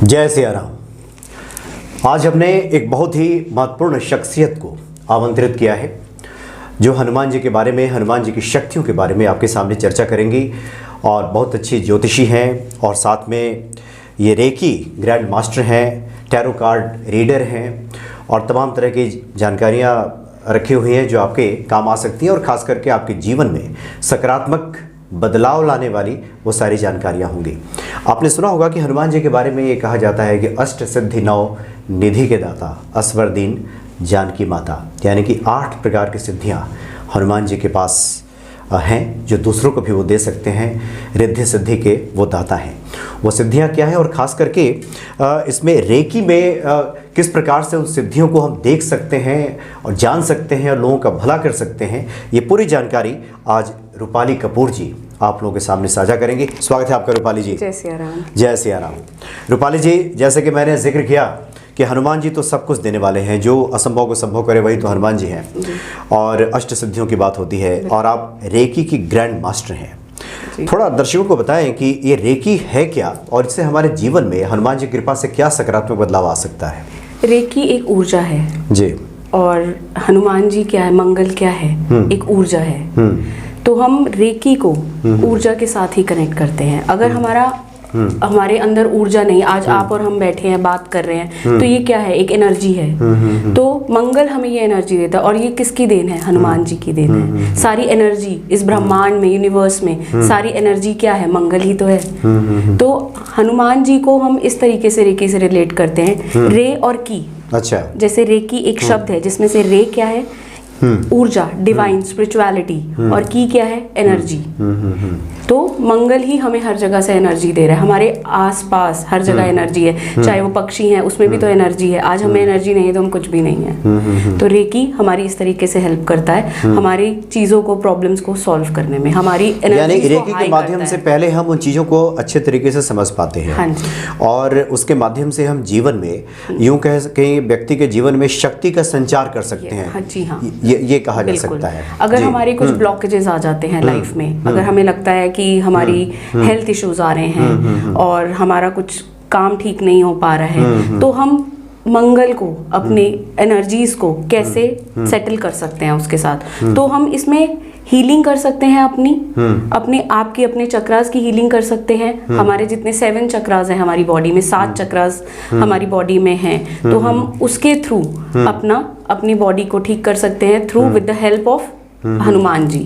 जय सिया राम। आज हमने एक बहुत ही महत्वपूर्ण शख्सियत को आमंत्रित किया है जो हनुमान जी के बारे में, हनुमान जी की शक्तियों के बारे में आपके सामने चर्चा करेंगी। और बहुत अच्छी ज्योतिषी हैं और साथ में ये रेकी ग्रैंड मास्टर हैं, टैरो कार्ड रीडर हैं और तमाम तरह की जानकारियाँ रखी हुई हैं जो आपके काम आ सकती हैं और ख़ास करके आपके जीवन में सकारात्मक बदलाव लाने वाली वो सारी जानकारियाँ होंगी। आपने सुना होगा कि हनुमान जी के बारे में ये कहा जाता है कि अष्ट सिद्धि नौ निधि के दाता, असवर दीन जानकी माता, यानी कि 8 प्रकार की सिद्धियाँ हनुमान जी के पास हैं जो दूसरों को भी वो दे सकते हैं। रिद्धि सिद्धि के वो दाता हैं। वो सिद्धियाँ क्या हैं और ख़ास करके इसमें रेकी में किस प्रकार से उन सिद्धियों को हम देख सकते हैं और जान सकते हैं और लोगों का भला कर सकते हैं, ये पूरी जानकारी आज रूपाली कपूर जी आप लोगों के सामने साझा करेंगे। स्वागत है आपका रूपाली जी। जय सिया राम। जय सिया राम। रूपाली जी, जैसे कि मैंने जिक्र किया कि हनुमान जी तो सब कुछ देने वाले हैं, जो असंभव को संभव करे वही तो हनुमान जी हैं। और अष्ट सिद्धियों की बात होती है और आप रेकी की ग्रैंड मास्टर हैं। थोड़ा दर्शकों को बताएं कि ये रेकी है क्या और इससे हमारे जीवन में हनुमान जी की कृपा से क्या सकारात्मक बदलाव आ सकता है। रेकी एक ऊर्जा है जी, और हनुमान जी क्या है, मंगल क्या है, एक ऊर्जा है। तो हम रेकी को ऊर्जा के साथ ही कनेक्ट करते हैं। अगर हमारे अंदर ऊर्जा नहीं, आज आप और हम बैठे हैं बात कर रहे हैं, तो ये क्या है, एक एनर्जी है। तो मंगल हमें ये एनर्जी देता है और ये किसकी देन है, हनुमान जी की देन है। सारी एनर्जी इस ब्रह्मांड में, यूनिवर्स में सारी एनर्जी क्या है, मंगल ही तो है। तो हनुमान जी को हम इस तरीके से रेकी से रिलेट करते हैं, रे और की। अच्छा, जैसे रेकी एक शब्द है जिसमें से रे क्या है, ऊर्जा, डिवाइन स्पिरिचुअलिटी, और की क्या है, एनर्जी। तो मंगल ही हमें हर जगह से एनर्जी दे रहा है। हमारे आसपास हर जगह एनर्जी है, चाहे वो पक्षी हैं उसमें भी तो एनर्जी है। आज हमें एनर्जी नहीं है तो हम कुछ भी नहीं है। तो रेकी हमारी इस तरीके से हेल्प करता है हमारी चीज़ों को, प्रॉब्लम्स को सॉल्व करने में। हमारी एनर्जी, यानी रेकी के माध्यम से पहले हम उन चीज़ों को अच्छे तरीके से समझ पाते हैं। हाँ जी। और उसके माध्यम से हम जीवन में यूं कह सकें व्यक्ति के जीवन में शक्ति का संचार कर सकते हैं। हाँ जी, हाँ, ये कहा जा सकता है। अगर हमारे कुछ ब्लॉकेजेस आ जाते हैं लाइफ में, अगर हमें लगता है कि हमारी हेल्थ इश्यूज आ रहे हैं और हमारा कुछ काम ठीक नहीं हो पा रहा है, तो हम मंगल को, अपनी एनर्जीज को कैसे सेटल कर सकते हैं उसके साथ। तो हम इसमें हीलिंग कर सकते हैं, अपने आप की, अपने चक्रास की हीलिंग कर सकते हैं। हमारे जितने 7 चक्रास हैं हमारी बॉडी में, 7 चक्रास हमारी बॉडी में हैं, तो हम उसके थ्रू अपनी बॉडी को ठीक कर सकते हैं, through with the help of Hanuman ji.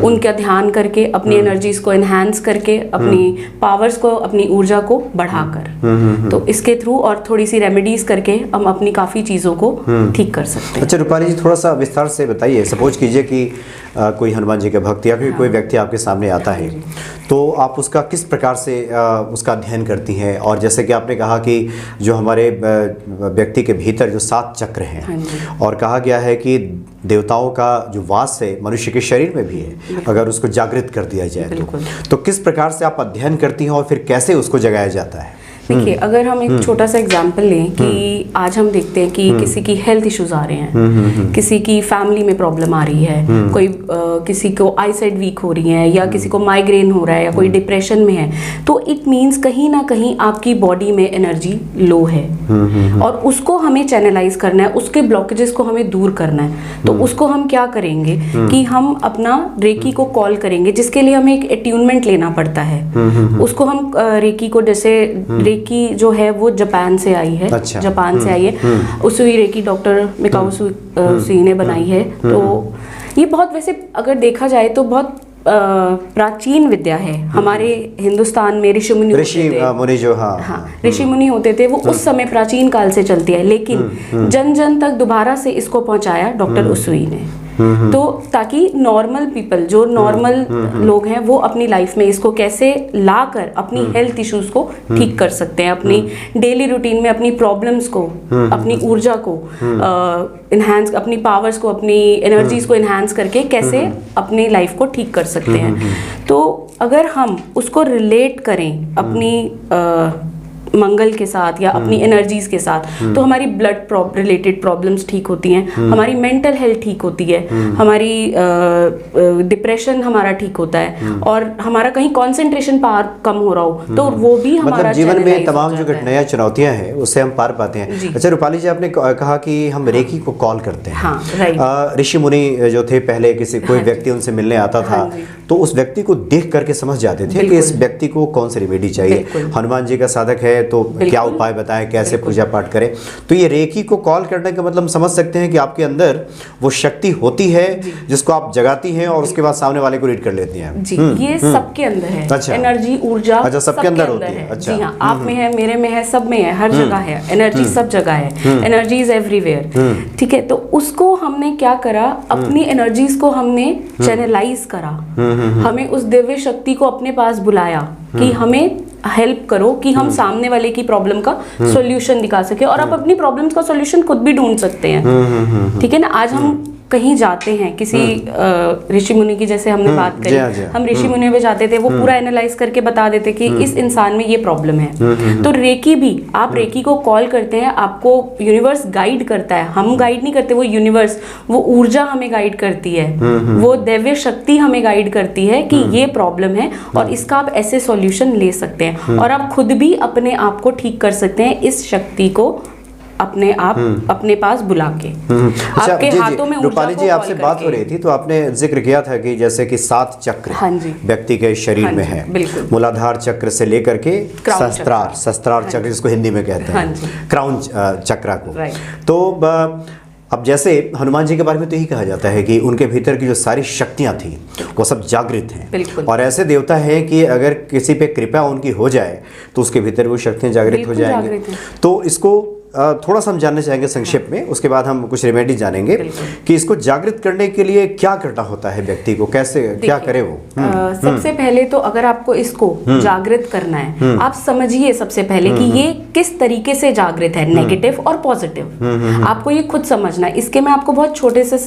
उनका ध्यान करके, अपनी एनर्जीज को एनहांस करके, अपनी पावर्स को, अपनी ऊर्जा को बढ़ाकर, तो इसके थ्रू और थोड़ी सी रेमेडीज करके हम अपनी काफ़ी चीज़ों को ठीक कर सकते हैं। अच्छा रूपाली जी, थोड़ा सा विस्तार से बताइए। सपोज कीजिए कि कोई हनुमान जी का भक्त या फिर कोई व्यक्ति आपके सामने आता है, तो आप उसका किस प्रकार से उसका अध्ययन करती हैं। और जैसे कि आपने कहा कि जो हमारे व्यक्ति के भीतर जो 7 चक्र हैं, और कहा गया है कि देवताओं का जो वास है मनुष्य के शरीर में भी है, अगर उसको जागृत कर दिया जाए तो किस प्रकार से आप अध्ययन करती हैं और फिर कैसे उसको जगाया जाता है। देखिए, अगर हम एक छोटा सा एग्जांपल लें कि आज हम देखते हैं कि किसी की हेल्थ इश्यूज आ रहे हैं, किसी की फैमिली में प्रॉब्लम आ रही है, कोई किसी को आईसाइट वीक हो रही है, या किसी को माइग्रेन हो रहा है, या कोई डिप्रेशन में है, तो इट मीन्स कहीं ना कहीं आपकी बॉडी में एनर्जी लो है और उसको हमें चैनलाइज करना है, उसके ब्लॉकेजेस को हमें दूर करना है। तो उसको हम क्या करेंगे कि हम अपना रेकी को कॉल करेंगे, जिसके लिए हमें एक अट्यूनमेंट लेना पड़ता है। उसको हम रेकी को, जैसे रेकी जो है वो जापान से आई है। अच्छा। जापान से आई है, उसुई रेकी डॉक्टर मिकाओ सुई ने बनाई है। तो ये बहुत, वैसे अगर देखा जाए तो बहुत प्राचीन विद्या है। हमारे हिंदुस्तान में ऋषि मुनि जो ऋषि मुनि होते थे, वो उस समय प्राचीन काल से चलती है, लेकिन जन जन तक दोबारा से इसको पहुंचाया डॉक्टर उसुई ने। तो ताकि नॉर्मल पीपल, जो नॉर्मल लोग हैं, वो अपनी लाइफ में इसको कैसे लाकर अपनी हेल्थ इश्यूज को ठीक कर सकते हैं, अपनी डेली रूटीन में अपनी प्रॉब्लम्स को, अपनी ऊर्जा को इन्हांस, अपनी पावर्स को, अपनी एनर्जीज को इन्हांस करके कैसे अपनी लाइफ को ठीक कर सकते हैं। तो अगर हम उसको रिलेट करें अपनी मंगल के साथ या अपनी एनर्जीज के साथ, तो हमारी ब्लड रिलेटेड प्रॉब्लम्स ठीक होती हैं, हमारी मेंटल हेल्थ ठीक होती है, हमारी डिप्रेशन हमारा ठीक होता है, और हमारा कहीं कंसंट्रेशन पावर कम हो रहा हो तो वो भी हमारा मतलब जीवन में channelize तमाम हो जो जाता है। घटनाएं चुनौतियां हैं उससे हम पार पाते हैं। जी। अच्छा रूपाली जी, आपने कहा कि हम रेकी को कॉल करते हैं। हाँ, राइट। ऋषि मुनि जो थे पहले, किसी कोई हाँ जी। व्यक्ति उनसे मिलने आता था हाँ जी। तो उस व्यक्ति को देख करके समझ जाते थे कि बिल्कुल। इस व्यक्ति को कौन सी रेमेडी चाहिए। बिल्कुल। हनुमान जी का साधक है तो बिल्कुल। क्या उपाय बताएं, कैसे बिल्कुल। पूजा पाठ करें। तो ये रेकी को कॉल करने का मतलब हम समझ सकते हैं कि आपके अंदर वो शक्ति होती है जिसको आप जगाती हैं और उसके बाद सामने वाले को रीड कर लेती हैं। जी, ये सबके अंदर है। अच्छा। एनर्जी, ऊर्जा अच्छा, सबके अंदर होती है। अच्छा। जी हाँ, आप में है, मेरे में है, सब में है, हर जगह है एनर्जी, सब जगह है, एनर्जी इज एवरीवेयर। ठीक है, तो उसको हमने क्या करा, अपनी एनर्जीज को हमने चैनलाइज करा, हमें उस दिव्य शक्ति को अपने पास बुलाया कि हमें हेल्प करो कि हम सामने वाले की प्रॉब्लम का सॉल्यूशन दिखा सके, और आप अपनी प्रॉब्लम्स का सॉल्यूशन खुद भी ढूंढ सकते हैं। ठीक है ना, आज हम कहीं जाते हैं किसी ऋषि मुनि की, जैसे हमने बात करी, हम ऋषि मुनि में जाते थे, वो पूरा एनालाइज करके बता देते कि इस इंसान में ये प्रॉब्लम है। तो रेकी भी, आप रेकी को कॉल करते हैं, आपको यूनिवर्स गाइड करता है, हम गाइड नहीं करते, वो यूनिवर्स, वो ऊर्जा हमें गाइड करती है, वो दैव्य शक्ति हमें गाइड करती है कि ये प्रॉब्लम है और इसका आप ऐसे सॉल्यूशन ले सकते हैं, और आप खुद भी अपने आप को ठीक कर सकते हैं इस शक्ति को अपने आप अपने पास बुला के। अच्छा, आपके जी, हाथों में ऊर्जा रूपाली को जी, कॉल आपसे बात हो रही थी तो आपने जिक्र किया था कि जैसे कि 7 चक्र हाँ जी। व्यक्ति के शरीर हाँ में जी, है। बिल्कुल। मूलाधार चक्र से लेकर के क्राउन शस्त्रार हाँ चक्र, जी। जिसको हिंदी में कहते हाँ हैं, जी। क्राउन चक्र को। राइट। तो अब जैसे हनुमान जी के बारे में तो यही कहा जाता है कि उनके भीतर की जो सारी शक्तियां थी वो सब जागृत हैं। बिल्कुल। और ऐसे देवता हैं कि अगर किसी पे कृपा उनकी हो जाए तो उसके भीतर वो शक्तियां जागृत हो बिल्कुल जाएंगे। जागृत हैं। तो इसको थोड़ा सा हम जानना चाहेंगे संक्षेप में, उसके बाद हम कुछ रेमेडी जानेंगे कि इसको जागृत करने के लिए क्या करना होता है व्यक्ति को, कैसे क्या करे वो। सबसे पहले तो अगर आपको इसको जागृत करना है, आप समझिए सबसे पहले कि ये किस तरीके से जागृत है, नेगेटिव और पॉजिटिव, आपको ये खुद समझना है। इसके मैं आपको बहुत छोटे से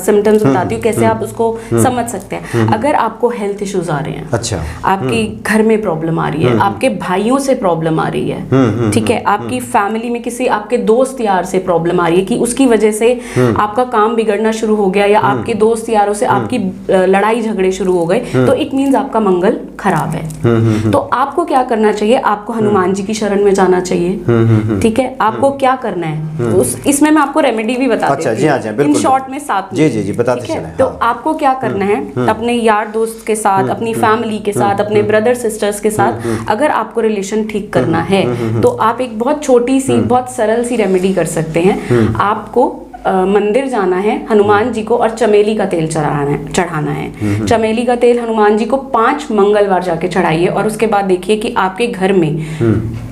सिम्टम्स बताती हूँ कैसे आप उसको समझ सकते हैं। अगर आपको हेल्थ इश्यूज आ रहे हैं, अच्छा, आपकी घर में प्रॉब्लम आ रही है, आपके भाइयों से प्रॉब्लम आ रही है, ठीक है, आपकी फैमिली में किसी आपके दोस्त यार से प्रॉब्लम आ रही है कि उसकी वजह से आपका काम बिगड़ना शुरू हो गया, या आपके दोस्त यारों से आपकी लड़ाई झगड़े शुरू हो गए, तो इट मींस आपका मंगल खराब है। तो आपको क्या करना चाहिए, आपको हनुमान जी की शरण में जाना चाहिए। ठीक है, आपको क्या करना है, इसमें मैं आपको रेमेडी भी बता अच्छा, जी हाँ, जी बिल्कुल, इन शॉर्ट में साथ में। जी जी जी बताते ठीक है? चलें। तो हाँ। आपको क्या करना है, अपने यार दोस्त के साथ, अपनी फैमिली के साथ, अपने ब्रदर सिस्टर्स के साथ, अगर आपको रिलेशन ठीक करना है तो आप एक बहुत छोटी सी, बहुत सरल सी रेमेडी कर सकते हैं। आपको मंदिर जाना है, हनुमान जी को और चमेली का तेल चढ़ाना है। चमेली का तेल हनुमान जी को 5 मंगलवार जाके चढ़ाइए, और उसके बाद देखिए कि आपके घर में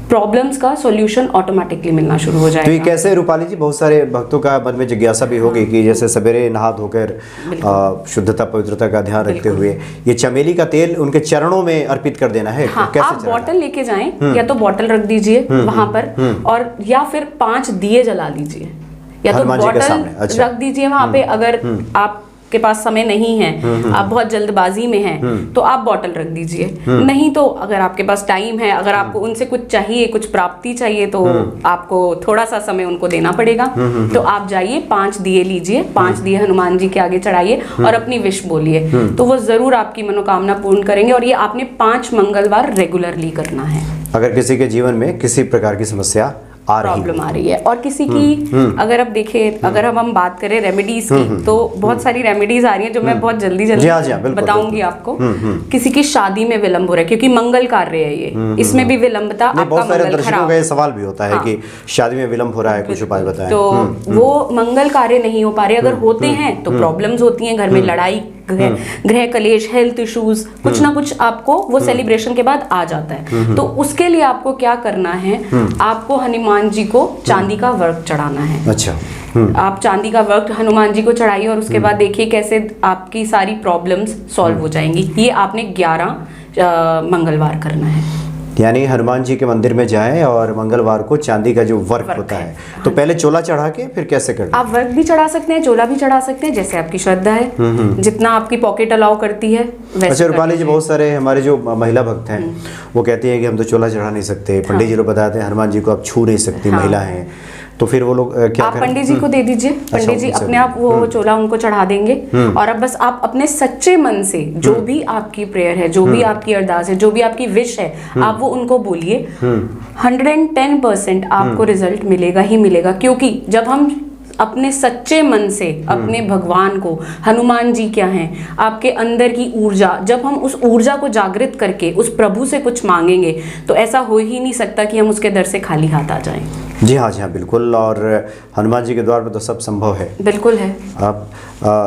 प्रॉब्लम्स का सॉल्यूशन ऑटोमेटिकली मिलना शुरू हो जाएगा। तो ये कैसे रूपाली जी, बहुत सारे भक्तों का मन में जिज्ञासा भी होगी कि जैसे सवेरे नहा धोकर शुद्धता पवित्रता का ध्यान रखते हुए ये चमेली का तेल उनके चरणों में अर्पित कर देना है। हाँ, कैसे आप बॉटल लेके जाएं, या तो बॉटल रख दीजिए वहां पर, और या फिर 5 दिए जला लीजिए, या तो हनुमान जी के बॉटल सामने, अच्छा। रख दीजिए वहां पे। अगर आपके पास समय नहीं है, आप बहुत जल्दबाजी में हैं, तो आप बॉटल रख दीजिए। नहीं तो अगर आपके पास टाइम है, अगर आपको उनसे कुछ चाहिए, कुछ प्राप्ति चाहिए, तो आपको थोड़ा सा समय उनको देना पड़ेगा। तो आप जाइए, 5 दिए लीजिए, 5 दिए हनुमान जी के आगे चढ़ाइए और अपनी विश बोलिए, तो वो जरूर आपकी मनोकामना पूर्ण करेंगे। और ये आपने 5 मंगलवार रेगुलरली करना है। अगर किसी के जीवन में किसी प्रकार की समस्या प्रॉब्लम आ रही है, और किसी की अगर आप देखें, अगर हम बात करें रेमेडीज की, तो बहुत सारी रेमेडीज आ रही हैं जो मैं बहुत जल्दी बताऊंगी आपको। किसी की शादी में विलंब हो रहा है क्योंकि मंगल कार्य है ये, इसमें भी विलंबता, आपका बहुत सारे मंगल दर्शकों खराब। का ये सवाल भी होता है कि शादी में विलंब हो रहा है, कुछ उपाय बताएं। तो वो मंगल कार्य नहीं हो पा रहे, अगर होते हैं तो प्रॉब्लम्स होती हैं घर में, लड़ाई, गृह कलेश, हेल्थ इश्यूज, कुछ ना कुछ आपको वो सेलिब्रेशन के बाद आ जाता है। तो उसके लिए आपको क्या करना है, आपको हनुमान जी को चांदी का वर्क चढ़ाना है। अच्छा, आप चांदी का वर्क हनुमान जी को चढ़ाइए, और उसके बाद देखिए कैसे आपकी सारी प्रॉब्लम्स सॉल्व हो जाएंगी। ये आपने 11 मंगलवार करना है। यानी हनुमान जी के मंदिर में जाएं और मंगलवार को चांदी का जो वर्क होता है, तो पहले चोला चढ़ा के फिर कैसे करते हैं? आप वर्क भी चढ़ा सकते हैं, चोला भी चढ़ा सकते हैं, जैसे आपकी श्रद्धा है, जितना आपकी पॉकेट अलाउ करती है वैसे। अच्छा रूपाली जी, बहुत सारे हमारे जो महिला भक्त हैं वो कहती हैं कि हम तो चोला चढ़ा नहीं सकते, पंडित जी लोग बताते हैं हनुमान जी को आप छू नहीं सकती, महिला हैं, तो फिर वो लोग क्या आप करें? पंडित जी को दे दीजिए, पंडित जी अपने आप वो चोला उनको चढ़ा देंगे। और अब बस आप अपने सच्चे मन से जो भी आपकी प्रेयर है, जो भी आपकी अरदास है, जो भी आपकी विश है, आप वो उनको बोलिए। 110% आपको रिजल्ट मिलेगा ही मिलेगा, क्योंकि जब हम अपने सच्चे मन से अपने भगवान को, हनुमान जी क्या हैं, आपके अंदर की ऊर्जा, जब हम उस ऊर्जा को जागृत करके उस प्रभु से कुछ मांगेंगे तो ऐसा हो ही नहीं सकता कि हम उसके दर से खाली हाथ आ जाएं। जी हाँ, जी हाँ, बिल्कुल। और हनुमान जी के द्वार पर तो सब संभव है। बिल्कुल है। आप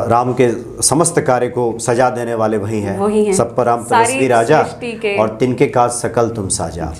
राम के समस्त कार्य को सजा देने वाले वही हैं। सब पर राम तपस्वी राजा और तिनके काज सकल तुम साजा।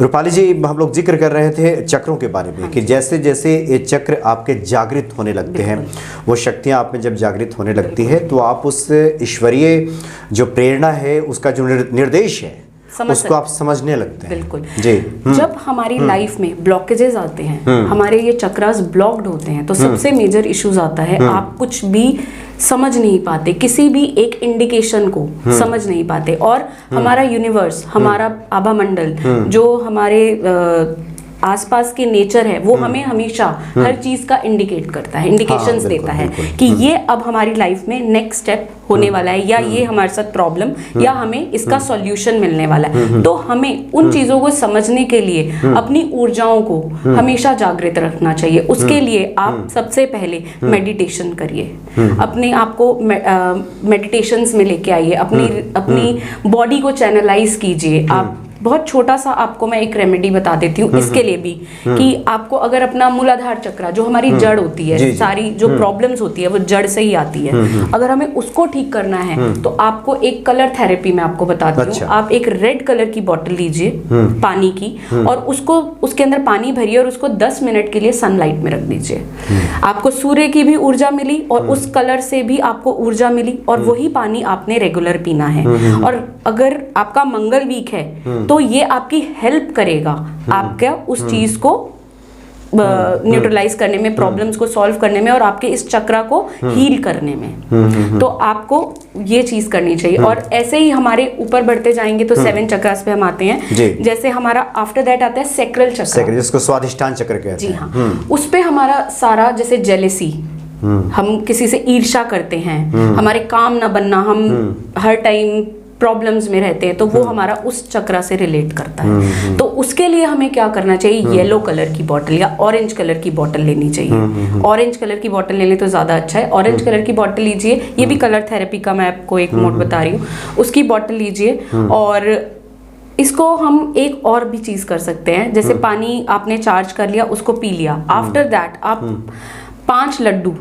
रूपाली जी, हम लोग जिक्र कर रहे थे चक्रों के बारे में कि जैसे जैसे ये चक्र आपके जागृत होने लगते हैं, वो शक्तियाँ आप में जब जागृत होने लगती है तो आप उस ईश्वरीय जो प्रेरणा है, उसका जो निर्देश है, उसको आप समझने लगते हैं। बिल्कुल जी। जब हमारी लाइफ में ब्लॉकेजेस आते हैं, हमारे ये चक्रास ब्लॉक्ड होते हैं, तो सबसे मेजर इश्यूज आता है, आप कुछ भी समझ नहीं पाते, किसी भी एक इंडिकेशन को समझ नहीं पाते। और हमारा यूनिवर्स, हमारा आभा मंडल, जो हमारे आसपास के नेचर है, वो हमें हमेशा हर चीज का इंडिकेट करता है, इंडिकेशंस देता है कि ये अब हमारी लाइफ में नेक्स्ट स्टेप होने वाला है, या ये हमारे साथ प्रॉब्लम, या हमें इसका सॉल्यूशन मिलने वाला है। तो हमें उन चीजों को समझने के लिए अपनी ऊर्जाओं को हमेशा जागृत रखना चाहिए। उसके लिए आप सबसे पहले मेडिटेशन करिए, अपने आप को मेडिटेशंस में लेके आइए, अपनी बॉडी को चैनलाइज कीजिए। आप बहुत छोटा सा आपको मैं एक रेमेडी बता देती हूँ इसके लिए भी, कि आपको अगर अपना मूलाधार चक्र, जो हमारी जड़ होती है, सारी जो प्रॉब्लम्स होती है वो जड़ से ही आती है, अगर हमें उसको ठीक करना है तो आपको एक कलर थेरेपी मैं आपको बताती हूँ। आप एक रेड कलर की बॉटल लीजिए पानी की, और उसको, उसके अंदर पानी भरिए और उसको 10 मिनट के लिए सनलाइट में रख दीजिए। आपको सूर्य की भी ऊर्जा मिली और उस कलर से भी आपको ऊर्जा मिली, और वही पानी आपने रेगुलर पीना है। और अगर आपका मंगल वीक है तो ये आपकी हेल्प करेगा आपका उस चीज को न्यूट्रलाइज करने में, प्रॉब्लम्स को सॉल्व करने में, और आपके इस चक्रा को हील करने में। तो आपको ये चीज करनी चाहिए। और ऐसे ही हमारे ऊपर बढ़ते जाएंगे तो 7 चक्रास पे हम आते हैं। जैसे हमारा आफ्टर दैट आता है सैक्रल चक्र, जिसको स्वादिष्ठान चक्र कहते हैं। जी हाँ, उस पे हमारा सारा, जैसे जेलेसी, हम किसी से ईर्ष्या करते हैं, हमारे काम ना बनना, हम हर टाइम प्रॉब्लम्स में रहते हैं, तो वो हमारा उस चक्रा से रिलेट करता है। तो उसके लिए हमें क्या करना चाहिए, येलो कलर की बॉटल या ऑरेंज कलर की बॉटल लेनी चाहिए। ऑरेंज कलर की बॉटल लेने तो ज़्यादा अच्छा है। ऑरेंज कलर की बॉटल लीजिए, ये भी कलर थेरेपी का मैं आपको एक मोड बता रही हूँ, उसकी बॉटल लीजिए। और इसको हम एक और भी चीज़ कर सकते हैं, जैसे पानी आपने चार्ज कर लिया, उसको पी लिया, आफ्टर दैट आप 5 लड्डू,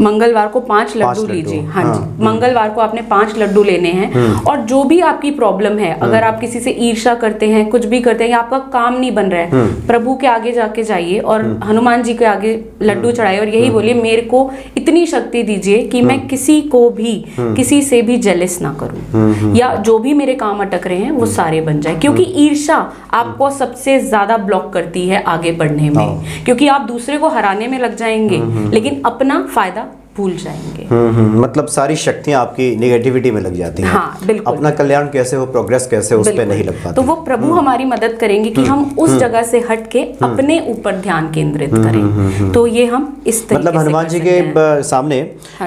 मंगलवार को 5 लड्डू लीजिए। हाँ जी, मंगलवार को आपने 5 लड्डू लेने हैं। और जो भी आपकी प्रॉब्लम है, अगर आप किसी से ईर्ष्या करते हैं, कुछ भी करते हैं, या आपका काम नहीं बन रहा है, प्रभु के आगे जाके जाइए और हनुमान जी के आगे लड्डू चढ़ाइए और यही बोलिए, मेरे को इतनी शक्ति दीजिए कि मैं किसी को भी, किसी से भी जेलस ना करूं, या जो भी मेरे काम अटक रहे हैं वो सारे बन जाए। क्योंकि ईर्ष्या आपको सबसे ज्यादा ब्लॉक करती है आगे बढ़ने में, क्योंकि आप दूसरे को हराने में लग जाएंगे लेकिन अपना फायदा भूल जाएंगे। मतलब सारी शक्तियां आपकी नेगेटिविटी में लग जाती हैं। हाँ, बिल्कुल। अपना कल्याण कैसे हो, प्रोग्रेस कैसे, उस पे नहीं लग पाती। तो वो प्रभु हमारी मदद करेंगे कि हम उस जगह से हट के अपने ऊपर ध्यान केंद्रित करें। तो ये हम इस तरीके मतलब हनुमान जी के सामने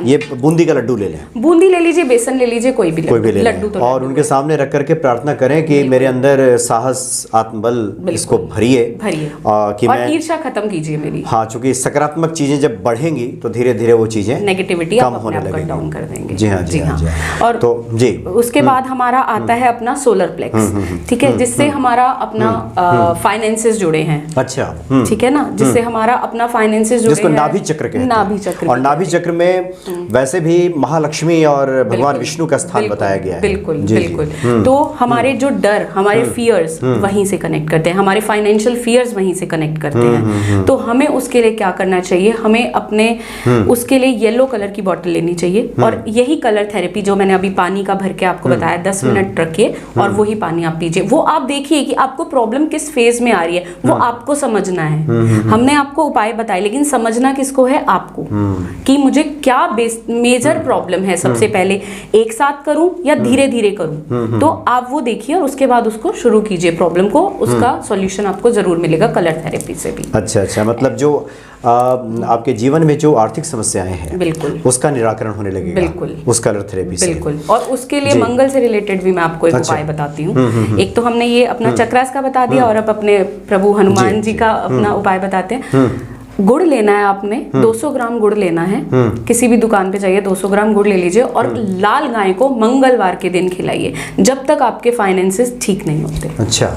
ये बूंदी का लड्डू ले लें, बूंदी ले लीजिए, बेसन ले लीजिए, कोई भी लड्डू, तो और उनके सामने रख करके प्रार्थना करें कि मेरे अंदर साहस, आत्मबल, इसको भरिए कि मैं ईर्ष्या खत्म कीजिए मेरी। हाँ, चूंकि सकारात्मक चीजें जब बढ़ेंगी तो धीरे धीरे वो चीजें नेगेटिविटी कम होने लगेगी, डाउन कर देंगे। जी हाँ, जी हाँ, जी हाँ। और तो जी उसके बाद हमारा आता है अपना सोलर प्लेक्स, ठीक है, जिससे हमारा अपना फाइनेंसेस जुड़े हैं। अच्छा, ठीक है ना, जिससे हमारा अपना फाइनेंसेस जुड़े हैं, जिसको नाभि चक्र कहते हैं। नाभि चक्र, और नाभि चक्र में वैसे भी महालक्ष्मी और भगवान विष्णु का स्थान बताया गया है। बिल्कुल बिल्कुल। तो हमारे जो डर, हमारे फियर्स वहीं से कनेक्ट करते हैं, हमारे फाइनेंशियल फियर्स वहीं से कनेक्ट करते हैं। तो हमें उसके लिए क्या करना चाहिए, हमें अपने उसके लिए येलो कलर की बॉटल लेनी चाहिए और यही कलर थेरेपी जो मैंने अभी पानी का भर के आपको बताया 10 मिनट रखिए और वही पानी आप पीजिए। वो आप देखिए कि आपको प्रॉब्लम किस फेज में आ रही है, वो आपको समझना है। हमने आपको उपाय बताए, लेकिन समझना किसको है? आपको, कि मुझे क्या मेजर प्रॉब्लम है। सबसे पहले एक साथ करूं या धीरे धीरे करूं, तो आप वो देखिए और उसके बाद उसको शुरू कीजिए प्रॉब्लम को। उसका सॉल्यूशन आपको जरूर मिलेगा कलर थेरेपी से भी। अच्छा, मतलब जो आपके जीवन में जो आर्थिक समस्याएं हैं, बिल्कुल, उसका निराकरण होने लगेगा, बिल्कुल, उस कलर थेरेपी से। बिल्कुल। और उसके लिए मंगल से रिलेटेड भी मैं आपको एक उपाय बताती हूँ। एक तो हमने ये अपना चक्रास का बता दिया और अब अपने प्रभु हनुमान जी का अपना उपाय बताते हैं। गुड़ लेना है आपने, 200 ग्राम गुड़ लेना है। किसी भी दुकान पे जाइए, 200 ग्राम गुड़ ले लीजिए और लाल गाय को मंगलवार के दिन खिलाइए जब तक आपके फाइनेंसेस ठीक नहीं होते। अच्छा,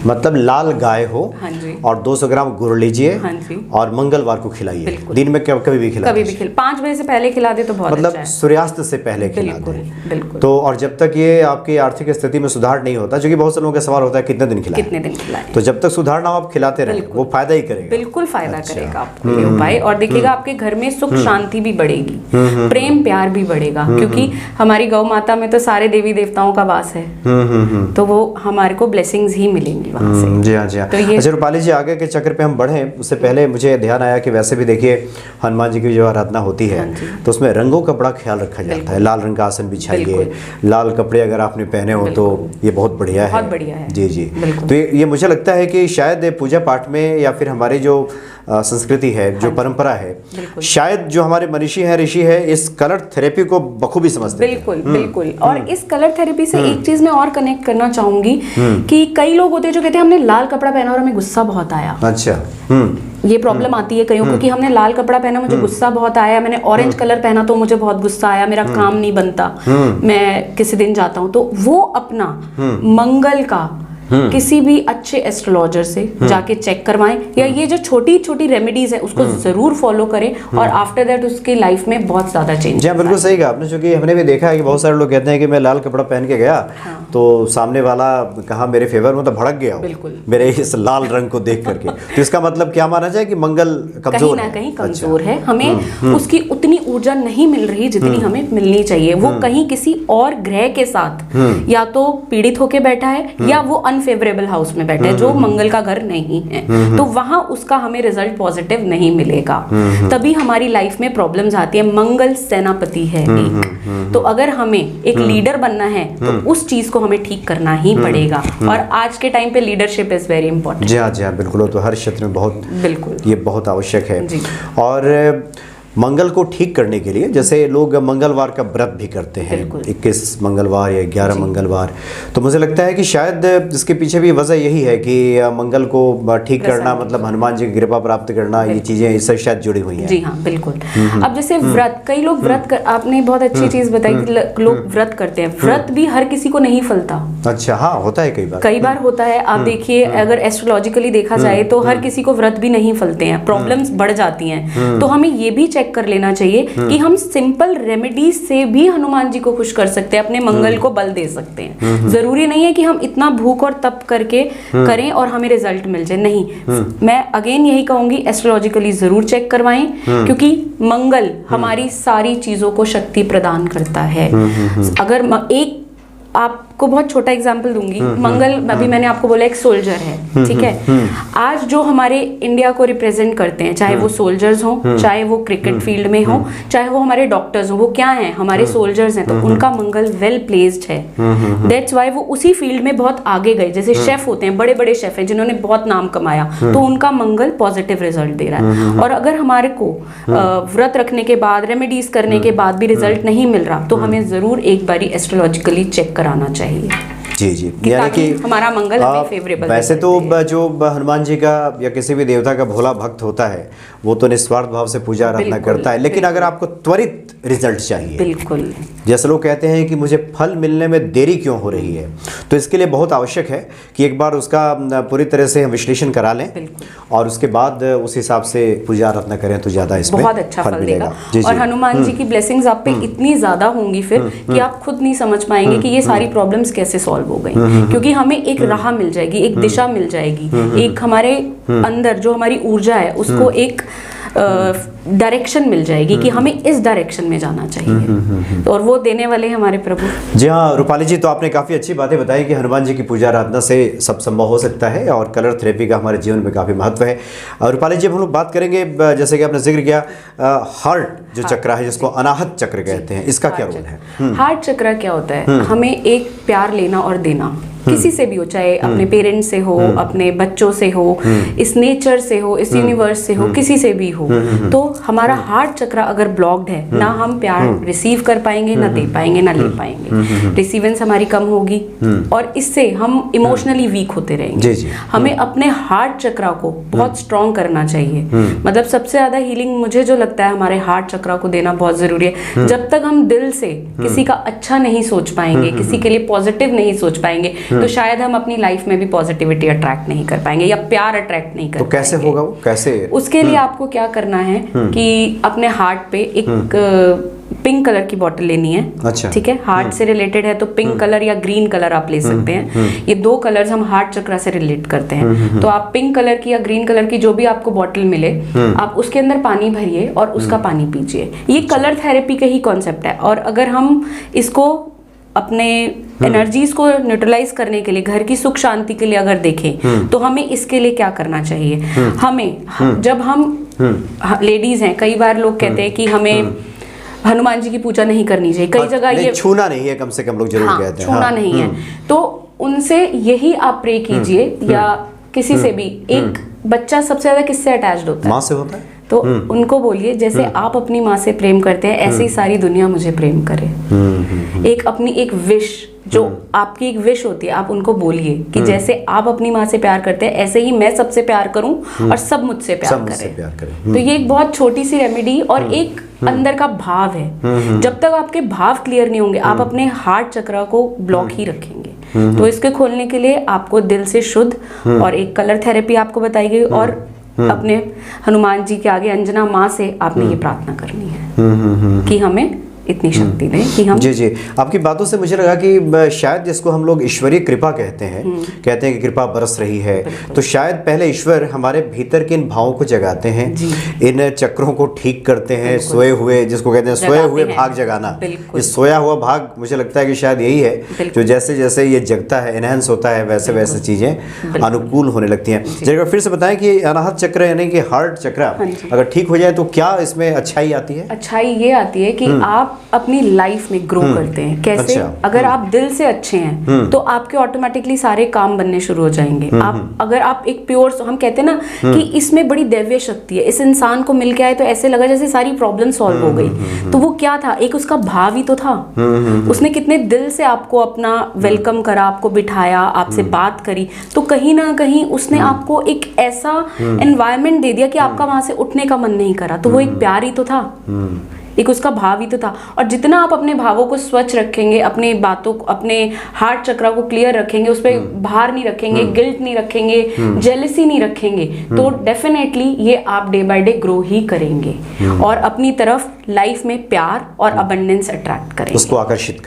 मतलब लाल गाय हो, हाँ जी, और 200 ग्राम गुड़ लीजिए, हाँ जी, और मंगलवार को खिलाइए। दिन में कभी भी खिलाइए, कभी भी 5 बजे से पहले खिला दे तो बहुत मतलब अच्छा है। सूर्यास्त से पहले खिला बिल्कुल, दें। बिल्कुल। तो और जब तक ये आपकी आर्थिक स्थिति में सुधार नहीं होता, क्योंकि बहुत से लोगों का सवाल होता है कितने दिन खिलाएं, कितने दिन खिलाएं, तो जब तक सुधार ना हो आप खिलाते रहें, वो फायदा ही करेगा। बिल्कुल फायदा करेगा आपको ये उपाय। और देखिएगा आपके घर में सुख शांति भी बढ़ेगी, प्रेम प्यार भी बढ़ेगा, क्योंकि हमारी गौ माता में तो सारे देवी देवताओं का वास है। तो वो हमारे को ब्लेसिंग्स ही मिलेंगी वहां से। जी हाँ, जी हाँ। तो ये अच्छा रूपाली जी, आगे के चक्र पे हम बढ़े उससे पहले मुझे ध्यान आया कि वैसे भी देखिए हनुमान जी की जो आराधना होती है तो उसमें रंगों का बड़ा ख्याल रखा जाता है। लाल रंग का आसन बिछाइए, लाल कपड़े अगर आपने पहने हो तो ये बहुत बढ़िया है, बहुत बढ़िया है। जी जी। तो ये मुझे लगता है कि शायद पूजा पाठ में या फिर हमारी जो संस्कृति है, जो परंपरा है, शायद जो हमारे मनीषी हैं, ऋषि है, इस कलर थेरेपी को बखूबी समझते हैं। बिल्कुल, बिल्कुल। और इस कलर थेरेपी से एक चीज मैं और कनेक्ट करना चाहूंगी कि कई लोग होते हैं जो कहते हैं हमने लाल कपड़ा पहना और हमें गुस्सा बहुत आया। अच्छा, ये प्रॉब्लम आती है कईयों को कि हमने लाल कपड़ा पहना, मुझे गुस्सा बहुत आया, मैंने ऑरेंज कलर पहना तो मुझे बहुत गुस्सा आया, मेरा काम नहीं बनता, मैं किसी दिन जाता हूँ। तो वो अपना मंगल का किसी भी अच्छे एस्ट्रोलॉजर से जाके चेक करवाएं, या ये जो छोटी छोटी रेमेडीज है उसको जरूर फॉलो करें और आफ्टर दैट उसकी लाइफ में बहुत ज्यादा चेंज। जी बिल्कुल सही कहा आपने, क्योंकि हमने भी देखा है कि बहुत सारे लोग कहते हैं कि मैं लाल कपड़ा पहन के गया तो सामने वाला कहा मेरे फेवर में, तो भड़क गया मेरे इस लाल रंग को देख करके। तो इसका मतलब क्या माना जाए कि मंगल कमजोर कहीं ना कहीं कमजोर है, हमें उसकी उतनी ऊर्जा नहीं मिल रही जितनी हमें मिलनी चाहिए। वो कहीं किसी और ग्रह के साथ या तो पीड़ित होके बैठा है या वो अनफेवरेबल हाउस में बैठा है जो मंगल का घर नहीं है, तो वहां उसका हमें रिजल्ट पॉजिटिव नहीं मिलेगा। तभी हमारी लाइफ में प्रॉब्लम्स आती है। मंगल सेनापति है एक, तो अगर हमें एक लीडर बनना है तो उस चीज को हमें ठीक करना ही पड़ेगा। और आज के टाइम पे लीडरशिप इज वेरी इंपॉर्टेंट। जी हाँ, जी हाँ, बिल्कुल। तो हर क्षेत्र में बहुत, बिल्कुल ये बहुत आवश्यक है। और मंगल को ठीक करने के लिए जैसे लोग मंगलवार का व्रत भी करते हैं, 21 मंगलवार या 11 मंगलवार, तो मुझे लगता है कि शायद इसके पीछे भी वजह यही है कि मंगल को ठीक करना मतलब हनुमान जी की कृपा प्राप्त करना, ये चीजें इससे शायद जुड़ी हुई हैं। जी हाँ, बिल्कुल। अब जैसे व्रत, कई लोग व्रत आपने बहुत अच्छी चीज बताई कि लोग व्रत करते हैं। व्रत भी हर किसी को नहीं फलता। अच्छा, हाँ, होता है कई बार होता है। आप देखिए अगर एस्ट्रोलॉजिकली देखा जाए तो हर किसी को व्रत भी नहीं फलते हैं, प्रॉब्लम्स बढ़ जाती हैं। तो हमें ये भी कर लेना चाहिए कि हम सिंपल रेमेडीज से भी हनुमान जी को खुश कर सकते हैं, अपने मंगल को बल दे सकते हैं। जरूरी नहीं है कि हम इतना भूख और तप करके करें और हमें रिजल्ट मिल जाए, नहीं। मैं अगेन यही कहूंगी, एस्ट्रोलॉजिकली जरूर चेक करवाएं, क्योंकि मंगल हमारी सारी चीजों को शक्ति प्रदान करता है। अगर एक आपको बहुत छोटा एग्जांपल दूंगी, मंगल अभी मैंने आपको बोला एक सोल्जर है, ठीक है। आज जो हमारे इंडिया को रिप्रेजेंट करते हैं, चाहे वो सोल्जर्स हों, चाहे वो क्रिकेट फील्ड में हों, चाहे वो हमारे डॉक्टर्स हों, वो क्या हैं? हमारे सोल्जर्स हैं। तो उनका मंगल वेल प्लेस्ड है, दैट्स व्हाई वो उसी फील्ड में बहुत आगे गए। जैसे शेफ होते हैं, बड़े बड़े शेफ हैं जिन्होंने बहुत नाम कमाया, तो उनका मंगल पॉजिटिव रिजल्ट दे रहा है। और अगर हमारे को व्रत रखने के बाद, रेमेडीज करने के बाद भी रिजल्ट नहीं मिल रहा, तो हमें जरूर एक बारी एस्ट्रोलॉजिकली चेक कराना चाहिए। जी जी, यानी कि हमारा मंगल हमें फेवरेबल। वैसे तो जो हनुमान जी का या किसी भी देवता का भोला भक्त होता है वो तो निस्वार्थ भाव से पूजा आराधना करता है, लेकिन अगर आपको त्वरित रिजल्ट चाहिए, बिल्कुल, जैसे लोग कहते हैं कि मुझे फल मिलने में देरी क्यों हो रही है, तो इसके लिए बहुत आवश्यक है कि एक बार उसका पूरी तरह से हम विश्लेषण करा लें और उसके बाद उस हिसाब से पूजा आराधना करें तो ज्यादा इसमें बहुत अच्छा फल देगा। और हनुमान जी की ब्लेसिंग्स आप पे इतनी ज्यादा होंगी फिर कि आप खुद नहीं समझ पाएंगे कि ये सारी प्रॉब्लम्स कैसे सॉल्व हो गई, क्योंकि हमें एक राह मिल जाएगी, एक दिशा मिल जाएगी, एक हमारे अंदर जो हमारी ऊर्जा है उसको एक डायरेक्शन मिल जाएगी कि हमें इस डायरेक्शन में जाना चाहिए। और वो देने वाले हमारे प्रभु। जी हाँ रूपाली जी, तो आपने काफ़ी अच्छी बातें बताई कि हनुमान जी की पूजा आराधना से सब संभव हो सकता है और कलर थेरेपी का हमारे जीवन में काफ़ी महत्व है। रूपाली जी, हम लोग बात करेंगे जैसे कि आपने जिक्र किया हार्ट जो चक्र है जिसको अनाहत चक्र कहते हैं, इसका क्या रोल है? हार्ट चक्र क्या होता है? हमें एक प्यार लेना और देना, किसी से भी हो, चाहे अपने पेरेंट्स से हो, अपने बच्चों से हो, इस नेचर से हो, इस यूनिवर्स से हो, किसी से भी हो। तो हमारा हार्ट चक्र अगर ब्लॉक्ड है, ना हम प्यार रिसीव कर पाएंगे, ना दे पाएंगे, ना ले पाएंगे, रिसीवेंस हमारी कम होगी और इससे हम इमोशनली वीक होते रहेंगे। हमें अपने हार्ट चक्र को बहुत स्ट्रॉन्ग करना चाहिए। मतलब सबसे ज्यादा हीलिंग मुझे जो लगता है हमारे हार्ट चक्र को देना बहुत जरूरी है। जब तक हम दिल से किसी का अच्छा नहीं सोच पाएंगे, किसी के लिए पॉजिटिव नहीं सोच पाएंगे, तो शायद हम अपनी लाइफ में भी पॉजिटिविटी अट्रैक्ट नहीं कर पाएंगे या प्यार अट्रैक्ट नहीं कर पाएंगे। तो कैसे होगा वो? कैसे? उसके लिए आपको क्या करना है कि अपने हार्ट पे एक पिंक कलर की बॉटल लेनी है। अच्छा। ठीक है, हार्ट से रिलेटेड है तो पिंक कलर या ग्रीन कलर आप ले सकते हैं। ये दो कलर्स हम हार्ट चक्र से रिलेट करते हैं। तो आप पिंक कलर की या ग्रीन कलर की जो भी आपको बॉटल मिले, आप उसके अंदर पानी भरिए और उसका पानी पीजिए। ये कलर थेरेपी का ही कॉन्सेप्ट है। और अगर हम इसको अपने एनर्जीज को न्यूट्रलाइज करने के लिए, घर की सुख शांति के लिए अगर देखें, तो हमें इसके लिए क्या करना चाहिए? हमें जब हम लेडीज हैं, कई बार लोग कहते हैं कि हमें हनुमान जी की पूजा नहीं करनी चाहिए। कई जगह ये छूना नहीं है, कम से कम लोग जरूर कहते हैं। छूना नहीं है, तो उनसे यही आप प्रे कीजिए या किसी से भी। एक बच्चा सबसे ज्यादा किससे अटैच्ड होता है? माँ से होता है। तो उनको बोलिए जैसे आप अपनी माँ से प्रेम करते हैं, ऐसे ही सारी दुनिया मुझे प्रेम करे। एक अपनी एक विश, जो आपकी एक विश होती है, आप उनको बोलिए कि जैसे आप अपनी माँ से प्यार करते हैं, ऐसे ही मैं सबसे प्यार करूं और सब मुझसे प्यार करें। तो ये एक बहुत छोटी सी रेमेडी और एक अंदर का भाव है। जब तक आपके भाव क्लियर नहीं होंगे, आप अपने हार्ट चक्र को ब्लॉक ही रखेंगे। तो इसके खोलने के लिए आपको दिल से शुद्ध और एक कलर थेरेपी आपको बताई गई और अपने हनुमान जी के आगे अंजना माँ से आपने ये प्रार्थना करनी है कि हमें इतनी शक्ति दें कि हम। जी। आपकी बातों से मुझे लगा कि शायद जिसको हम लोग ईश्वरीय कृपा कहते हैं कि कृपा बरस रही है, तो शायद पहले ईश्वर हमारे भीतर के इन भावों को जगाते हैं, इन चक्रों को ठीक करते हैं। सोए हुए, जिसको कहते हैं सोए हुए भाग जगाना, ये सोया हुआ भाग मुझे लगता है कि शायद यही है जो जैसे जैसे ये जगता है, एनहेंस होता है, वैसे वैसे चीजें अनुकूल होने लगती हैं। जरा फिर से बताएं कि अनाहत चक्र यानी कि हार्ट चक्र अगर ठीक हो जाए तो क्या इसमें अच्छाई आती है? अच्छाई ये आती है कि आप अपनी लाइफ में ग्रो करते हैं। कैसे? अगर आप दिल से अच्छे हैं तो आपके ऑटोमेटिकली सारे काम बनने शुरू हो जाएंगे। आप अगर आप एक प्योर, हम कहते हैं ना कि इसमें बड़ी दैवीय शक्ति है, इस इंसान को मिल के आए तो ऐसे लगा जैसे सारी प्रॉब्लम सॉल्व हो गई। तो वो क्या था? एक उसका भाव ही तो था। उसने कितने दिल से आपको अपना वेलकम करा, आपको बिठाया, आपसे बात करी, तो कहीं ना कहीं उसने आपको एक ऐसा एनवायरनमेंट दे दिया कि आपका वहां से उठने का मन नहीं करा। तो वो एक प्यार ही तो था, एक उसका भाव ही तो था। और जितना आप अपने भावों को स्वच्छ रखेंगे, अपने बातों को, अपने हार्ट चक्र को क्लियर रखेंगे, उस पर भार नहीं रखेंगे, गिल्ट नहीं रखेंगे, जेलसी नहीं रखेंगे, तो डेफिनेटली ये आप डे बाय डे ग्रो ही करेंगे और अपनी तरफ लाइफ में प्यार और अबंडेंस अट्रैक्ट करेंगे, उसको आकर्षित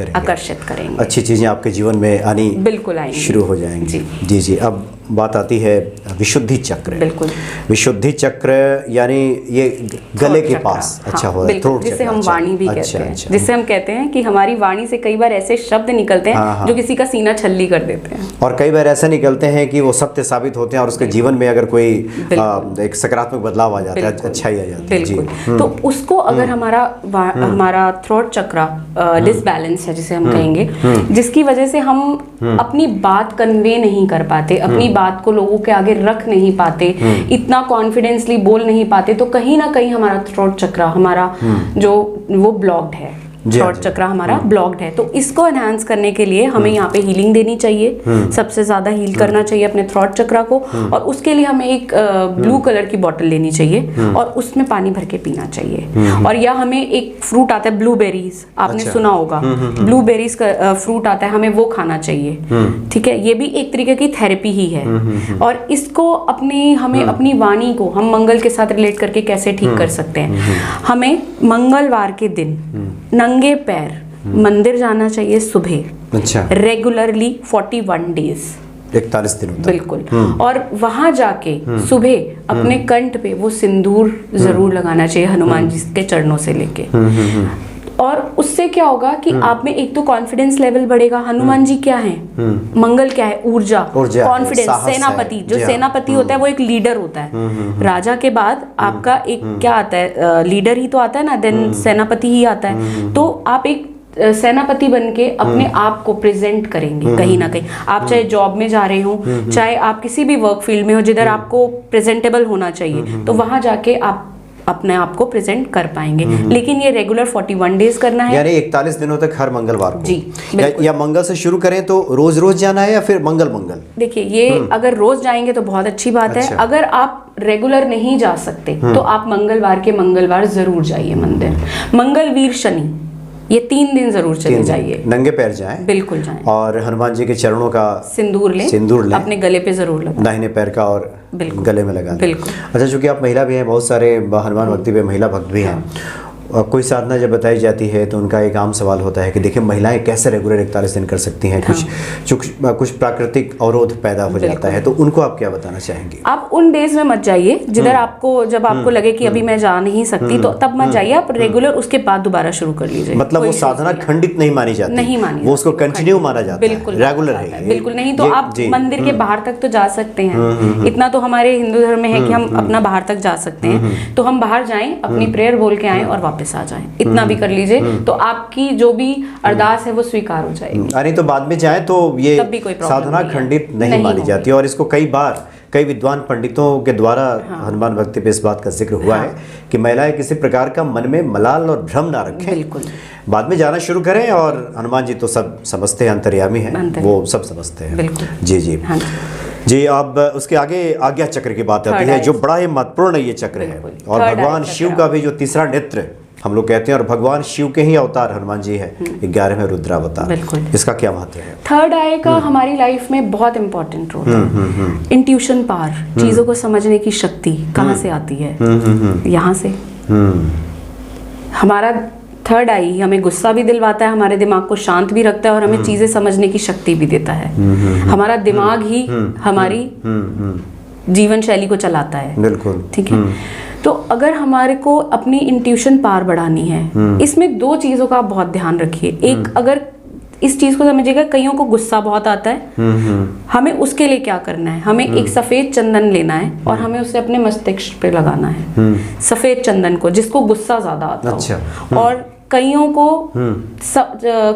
करेंगे। अच्छी चीजें आपके जीवन में आनी बिल्कुल आएंगी, शुरू हो जाएंगी। जी। अब बात आती है विशुद्धि चक्र। बिल्कुल, विशुद्धि चक्र यानी ये गले के पास अच्छा हो रहा है, थ्रोट जिसे हम वाणी भी कहते हैं। जिसे हम कहते हैं कि हमारी वाणी से कई बार ऐसे शब्द निकलते हैं जो किसी का सीना छल्ली कर देते हैं, और कई बार ऐसे निकलते हैं कि वो सत्य साबित होते हैं और उसके जीवन में अगर कोई एक सकारात्मक बदलाव आ जाता है, अच्छाई आ जाती है। जी। तो उसको अगर हमारा थ्रोट चक्र डिसबैलेंस है जिसे हम कहेंगे, जिसकी वजह से हम अपनी बात कन्वे नहीं कर पाते, अपनी बात को लोगों के आगे रख नहीं पाते, इतना कॉन्फिडेंसली बोल नहीं पाते, तो कहीं ना कहीं हमारा थ्रोट चक्र, हमारा जो वो ब्लॉक्ड है, थ्रोट चक्र हमारा ब्लॉक्ड है। तो इसको एनहांस करने के लिए हमें यहाँ पे हीलिंग देनी चाहिए, सबसे ज्यादा हील करना चाहिए अपने थ्रोट चक्र को, और उसके लिए हमें एक ब्लू कलर की बॉटल लेनी चाहिए और उसमें पानी भर के पीना चाहिए। और या हमें एक फ्रूट आता है ब्लूबेरीज, आपने सुना होगा, ब्लूबेरीज का फ्रूट आता है, हमें वो खाना चाहिए। ठीक है, ये भी एक तरीके की थेरेपी ही है। और इसको हमें अपनी वाणी को हम मंगल के साथ रिलेट करके कैसे ठीक कर सकते हैं? हमें मंगलवार के दिन नंगे पैर मंदिर जाना चाहिए सुबह, रेगुलरली 41 डेज। 41 दिनों तक। बिल्कुल। और वहां जाके सुबह अपने कंठ पे वो सिंदूर जरूर लगाना चाहिए हनुमान जी के चरणों से लेके। और उससे क्या होगा कि आप में एक तो कॉन्फिडेंस लेवल बढ़ेगा। हनुमान जी क्या है, मंगल क्या है, ऊर्जा, कॉन्फिडेंस, सेनापति। जो सेनापति होता है वो एक लीडर होता है। राजा के बाद आपका एक क्या आता है, लीडर ही तो आता है ना, देन सेनापति ही आता है। तो आप एक सेनापति बन के अपने आप को प्रेजेंट करेंगे कहीं ना कहीं। आप चाहे जॉब में जा रहे हो, चाहे आप किसी भी वर्क फील्ड में हो जिधर आपको प्रेजेंटेबल होना चाहिए, तो वहां जाके आप अपने आप को प्रेजेंट कर पाएंगे। लेकिन ये रेगुलर 41 डेज करना है, यानी 41 दिनों तक हर मंगलवार को। जी, या मंगल से शुरू करें तो रोज रोज जाना है या फिर मंगल मंगल? देखिए, ये अगर रोज जाएंगे तो बहुत अच्छी बात है। अगर आप रेगुलर नहीं जा सकते तो आप मंगलवार के मंगलवार जरूर जाइए मंदिर। मंगल, वीर, शनि, ये 3 दिन जरूर चले जाइए। नंगे पैर जाएं, बिल्कुल जाएं, और हनुमान जी के चरणों का सिंदूर लें, अपने गले पे जरूर लगाएं, दाहिने पैर का और गले में लगा दें। बिल्कुल। अच्छा, चूंकि आप महिला भी हैं, बहुत सारे हनुमान भक्ति पे महिला भक्त भी हैं, कोई साधना जब बताई जाती है तो उनका एक आम सवाल होता है कि देखिए महिलाएं कैसे रेगुलर 41 दिन कर सकती हैं। कुछ प्राकृतिक अवरोध पैदा हो जाता है, तो उनको आप क्या बताना चाहेंगे? आप उन डेज में मत जाइए जिधर आपको, जब आपको लगे कि अभी मैं जा नहीं सकती, तो तब मत जाइए। आप रेगुलर उसके बाद दोबारा शुरू कर लीजिए। मतलब वो साधना खंडित नहीं मानी जाती, नहीं मानी, वो उसको कंटिन्यू माना जाता है, बिल्कुल रेगुलर है। बिल्कुल नहीं तो आप मंदिर के बाहर तक तो जा सकते हैं। इतना तो हमारे हिंदू धर्म में है कि हम अपना बाहर तक जा सकते हैं। तो हम बाहर जाएं, अपनी प्रेयर बोल के आए और वापस आ जाएं। इतना भी कर लीजिए तो आपकी जो भी अरदास है वो स्वीकार हो जाएगी। अरे तो बाद में जाए तो ये साधना खंडित नहीं मानी जाती। और इसको कई विद्वान पंडितों के द्वारा हनुमान भक्ति पे इस बात का जिक्र हुआ है कि महिलाएं किसी प्रकार का मन में मलाल और भ्रम ना रखें, बिल्कुल बाद में जाना शुरू करें। और हनुमान जी तो सब समझते हैं, अंतर्यामी हैं, वो सब समझते हैं। बिल्कुल। जी जी जी। अब उसके आगे आज्ञा चक्र की बात आती है, जो बड़ा ही महत्वपूर्ण ये चक्र है। और भगवान शिव का भी जो तीसरा नेत्र हम लोग कहते हैं, और भगवान शिव के ही अवतार हनुमान जी है, 11वें रुद्रावतार। इसका क्या महत्व है? थर्ड आई का हमारी लाइफ में बहुत इंपॉर्टेंट रोल है। इंट्यूशन पावर, चीजों को समझने की शक्ति कहाँ से आती है? यहाँ से। हमारा थर्ड आई हमें गुस्सा भी दिलवाता है, हमारे दिमाग को शांत भी रखता है और हमें चीजें समझने की शक्ति भी देता है। हमारा दिमाग ही हमारी जीवन शैली को चलाता है। बिल्कुल, ठीक है। तो अगर हमारे को अपनी इंट्यूशन पावर बढ़ानी है, इसमें 2 चीजों का आप बहुत ध्यान रखिए। एक, अगर इस चीज को समझिएगा, कईयों को गुस्सा बहुत आता है, हमें उसके लिए क्या करना है? हमें एक सफेद चंदन लेना है और हमें उसे अपने मस्तिष्क पे लगाना है, सफेद चंदन को, जिसको गुस्सा ज्यादा आता हो। अच्छा। और कईयों को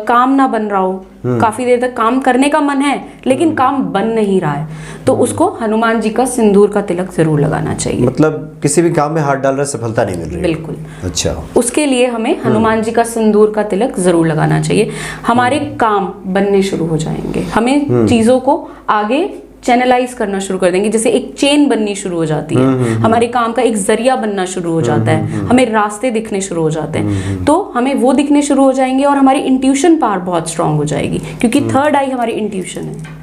काम ना बन रहा हो, काफी देर तक काम करने का मन है लेकिन काम बन नहीं रहा है, तो उसको हनुमान जी का सिंदूर का तिलक जरूर लगाना चाहिए। मतलब किसी भी काम में हाथ डाल रहे सफलता नहीं मिल रही? बिल्कुल। अच्छा। उसके लिए हमें हनुमान जी का सिंदूर का तिलक जरूर लगाना चाहिए। हमारे काम बनने शुरू हो जाएंगे, हमें चीजों को आगे चैनलाइज करना शुरू कर देंगे, जैसे एक चेन बननी शुरू हो जाती है, हमारे काम का एक जरिया बनना शुरू हो जाता है, हमें रास्ते दिखने शुरू हो जाते हैं। तो हमें वो दिखने शुरू हो जाएंगे और हमारी इंट्यूशन पावर बहुत स्ट्रांग हो जाएगी, क्योंकि थर्ड आई हमारी इंट्यूशन है।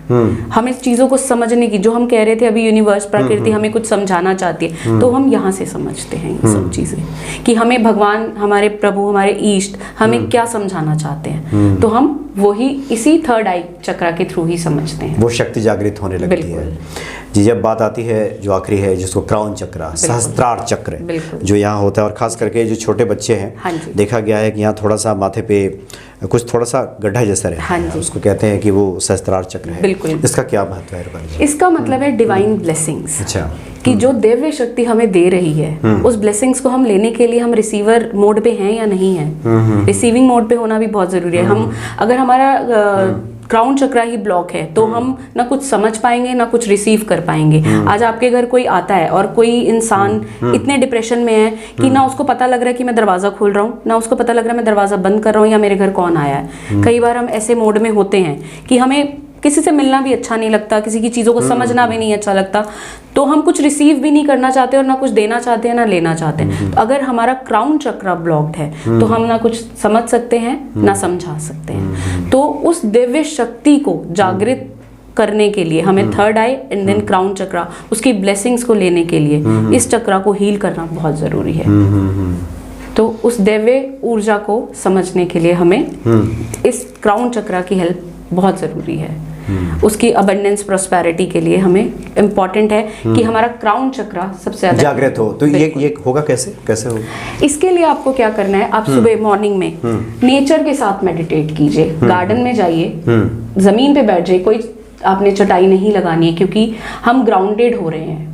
हमें चीजों को समझने की, जो हम कह रहे थे अभी, यूनिवर्स, प्रकृति हमें कुछ समझाना चाहती है, तो हम यहाँ से समझते हैं ये सब चीजें कि हमें भगवान, हमारे प्रभु, हमारे ईष्ट हमें क्या समझाना चाहते हैं। तो हम वही इसी थर्ड आई चक्र के थ्रू ही समझते हैं, वो शक्ति जागृत होने लगती है। जी, जब बात आती है जो आखिरी है, जिसको क्राउन चक्र, सहस्त्रार चक्र जो यहाँ होता है, और खास करके जो छोटे बच्चे हैं, देखा गया है कि यहाँ थोड़ा सा माथे पे कुछ थोड़ा सा गड्ढा जैसा रहता है, उसको कहते हैं कि वो सहस्त्रार चक्र है। बिल्कुल। इसका क्या महत्व है? इसका मतलब है डिवाइन ब्लेसिंग्स। अच्छा। कि जो दिव्य शक्ति हमें दे रही है, उस ब्लेसिंग्स को हम लेने के लिए हम रिसीवर मोड पे हैं या नहीं है। रिसीविंग मोड पे होना भी बहुत जरूरी है। हम अगर हमारा क्राउन चक्र ही ब्लॉक है तो हम ना कुछ समझ पाएंगे ना कुछ रिसीव कर पाएंगे। आज आपके घर कोई आता है और कोई इंसान इतने डिप्रेशन में है कि ना उसको पता लग रहा है कि मैं दरवाजा खोल रहा हूँ, ना उसको पता लग रहा है मैं दरवाजा बंद कर रहा हूँ या मेरे घर कौन आया है। कई बार हम ऐसे मोड में होते हैं कि हमें किसी से मिलना भी अच्छा नहीं लगता, किसी की चीज़ों को समझना भी नहीं अच्छा लगता, तो हम कुछ रिसीव भी नहीं करना चाहते और ना कुछ देना चाहते हैं ना लेना चाहते हैं। तो अगर हमारा क्राउन चक्र ब्लॉक्ड है तो हम ना कुछ समझ सकते हैं ना समझा सकते हैं। तो उस दिव्य शक्ति को जागृत करने के लिए हमें third eye and then crown चक्र, उसकी ब्लेसिंग्स को लेने के लिए इस चक्र को हील करना बहुत ज़रूरी है। तो उस दिव्य ऊर्जा को समझने के लिए हमें इस क्राउन चक्र की हेल्प बहुत ज़रूरी है। उसकी अबंडेंस प्रॉस्पेरिटी के लिए हमें इम्पॉर्टेंट है कि हमारा क्राउन चक्रा सबसे ज्यादा जागृत हो। तो ये होगा कैसे होगा? इसके लिए आपको क्या करना है, आप सुबह मॉर्निंग में नेचर के साथ मेडिटेट कीजिए, गार्डन में जाइए, जमीन पे बैठ जाइए, कोई आपने चटाई नहीं लगानी है, क्योंकि हम ग्राउंडेड हो रहे हैं।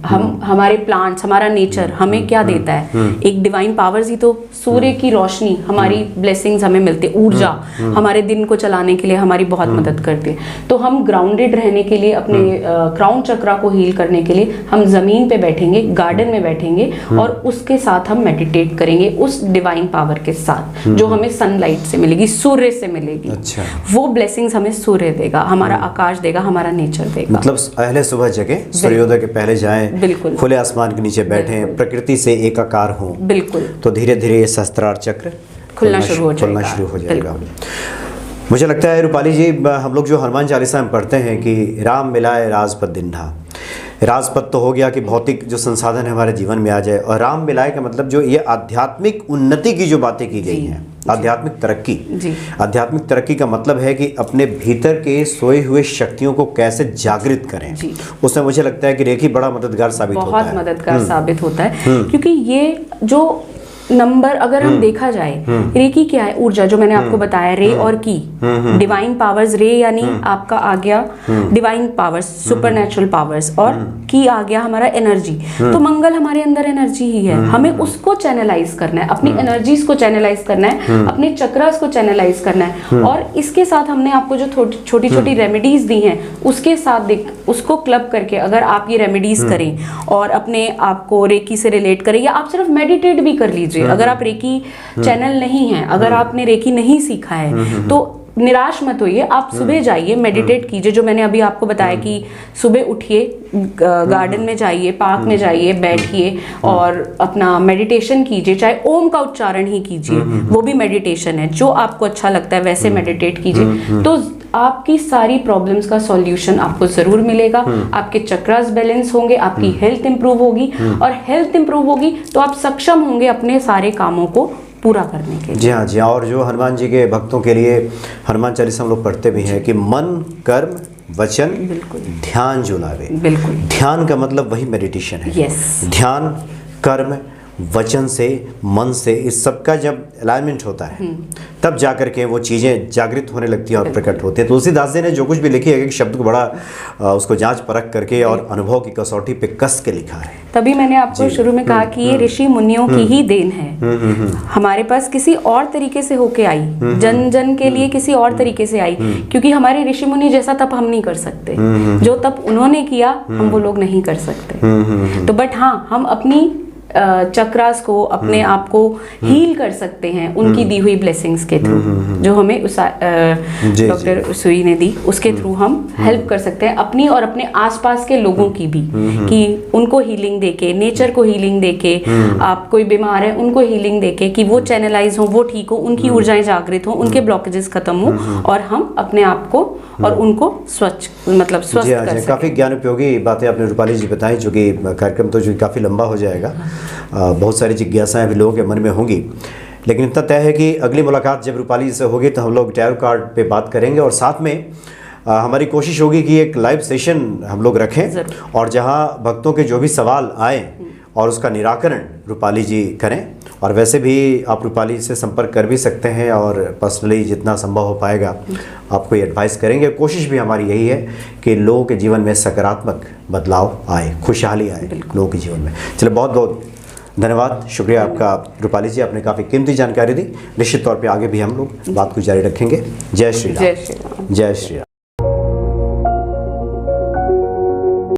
हमारे प्लांट्स, हमारा नेचर हमें क्या देता है, एक डिवाइन पावर्स ही तो, सूर्य की रोशनी, हमारी ब्लेसिंग्स हमें मिलती है, ऊर्जा हमारे दिन को चलाने के लिए हमारी बहुत मदद करती है। तो हम ग्राउंडेड रहने के लिए, अपने क्राउन चक्रा को हील करने के लिए हम जमीन पे बैठेंगे, गार्डन में बैठेंगे और उसके साथ हम मेडिटेट करेंगे उस डिवाइन पावर के साथ जो हमें सनलाइट से मिलेगी, सूर्य से मिलेगी। अच्छा। वो ब्लेसिंग्स हमें सूर्य देगा, हमारा आकाश देगा, हमारा नेचर देगा। मतलब पहले सुबह जगह, सूर्योदय के पहले जाएं, बिल्कुल, खुले आसमान के नीचे बैठें, प्रकृति से एकाकार हों, बिल्कुल, तो धीरे धीरे ये सहस्त्रार चक्र खुलना शुरू हो जाएगा। मुझे लगता है रूपाली जी, हम लोग जो हनुमान चालीसा में पढ़ते हैं कि राम मिलाए राजपद दिन्हा, राजपद तो हो गया कि भौतिक जो संसाधन है हमारे जीवन में आ जाए, और राम मिलाए का मतलब जो ये आध्यात्मिक उन्नति की जो बातें की गई हैं, आध्यात्मिक तरक्की। आध्यात्मिक तरक्की का मतलब है कि अपने भीतर के सोए हुए शक्तियों को कैसे जागृत करें। उसमें मुझे लगता है कि रेखी बड़ा मददगार साबित होता है, बहुत मददगार साबित होता है, क्योंकि ये जो नंबर अगर हम देखा जाए, रेकी क्या है, ऊर्जा, जो मैंने आपको बताया, रे और की, डिवाइन पावर्स, रे यानी आपका आ गया डिवाइन पावर्स, सुपरनेचुरल पावर्स, और की आ गया हमारा एनर्जी। तो मंगल हमारे अंदर एनर्जी ही है, हमें उसको चैनलाइज करना है, अपनी एनर्जीज को चैनलाइज करना है, अपने चक्रास को चैनलाइज करना है। और इसके साथ हमने आपको जो छोटी छोटी रेमेडीज दी हैं, उसके साथ उसको क्लब करके अगर आप ये रेमेडीज करें और अपने आप को रेकी से रिलेट करें, या आप सिर्फ मेडिटेट भी कर लीजिए, अगर आप रेकी चैनल नहीं है, अगर आपने रेकी नहीं सीखा है, तो निराश मत होइए, आप सुबह जाइए, मेडिटेट कीजिए, जो मैंने अभी आपको बताया कि सुबह उठिए, गार्डन में जाइए, पार्क में जाइए, बैठिए और अपना मेडिटेशन कीजिए, चाहे ओम का उच्चारण ही कीजिए, वो भी मेडिटेशन है, जो आपको अच्छा लगता है वैसे मेडिटेट कीजिए, तो आपकी सारी प्रॉब्लम्स का सॉल्यूशन आपको जरूर मिलेगा। आपके चक्रास बैलेंस होंगे, आपकी हेल्थ इंप्रूव होगी, और हेल्थ इंप्रूव होगी तो आप सक्षम होंगे अपने सारे कामों को पूरा करने के लिए। जी हाँ, जी हाँ। और जो हनुमान जी के भक्तों के लिए हनुमान चालीसा हम लोग पढ़ते भी हैं कि मन कर्म वचन ध्यान जो लावे। बिल्कुल, ध्यान का मतलब वही मेडिटेशन है। यस। ध्यान, कर्म, वचन से, मन से, इस सब का जब अलाइनमेंट होता है तब जाकर के वो चीज़ें जागृत होने लगती हैं और प्रकट होती है। तुलसीदास जी ने जो कुछ भी लिखी है, एक शब्द को बड़ा उसको जांच परख करके और अनुभव की कसौटी पे कस के लिखा है। तभी मैंने आपको शुरू में कहा कि ये ऋषि मुनियों की ही देन है, हमारे पास किसी और तरीके से होके आई, जन जन के लिए किसी और तरीके से आई, क्योंकि हमारे ऋषि मुनि जैसा तप हम नहीं कर सकते, जो तप उन्होंने किया हम वो लोग नहीं कर सकते। तो बट हाँ, हम अपनी चक्रास को, अपने आप को हील कर सकते हैं उनकी दी हुई ब्लेसिंग्स के थ्रू, जो हमें डॉक्टर सुई ने दी, उसके थ्रू हम हेल्प कर सकते हैं अपनी और अपने आसपास के लोगों की भी, कि उनको हीलिंग देके, नेचर को हीलिंग देके, आप कोई बीमार है उनको हीलिंग देके, कि वो चैनलाइज हो, वो ठीक हो, उनकी ऊर्जाएं जागृत हो, उनके ब्लॉकेजेस खत्म हो, और हम अपने आप को और उनको स्वस्थ कर सकें। काफ़ी ज्ञान उपयोगी बातें आपने रूपाली जी बताई, जो कि कार्यक्रम तो जो काफ़ी लंबा हो जाएगा, बहुत सारी जिज्ञासाएं भी लोगों के मन में होंगी, लेकिन इतना तय है कि अगली मुलाकात जब रूपाली से होगी तो हम लोग टैरो कार्ड पे बात करेंगे, और साथ में हमारी कोशिश होगी कि एक लाइव सेशन हम लोग रखें, और जहां भक्तों के जो भी सवाल आए और उसका निराकरण रूपाली जी करें। और वैसे भी आप रूपाली से संपर्क कर भी सकते हैं, और पर्सनली जितना संभव हो पाएगा आपको ये एडवाइस करेंगे। कोशिश भी हमारी यही है कि लोगों के जीवन में सकारात्मक बदलाव आए, खुशहाली आए लोगों के जीवन में। चलिए, बहुत बहुत धन्यवाद, शुक्रिया आपका रूपाली जी, आपने काफ़ी कीमती जानकारी दी। निश्चित तौर पे आगे भी हम लोग बात को जारी रखेंगे। जय श्री राम। जय श्री राम। जय श्री राम।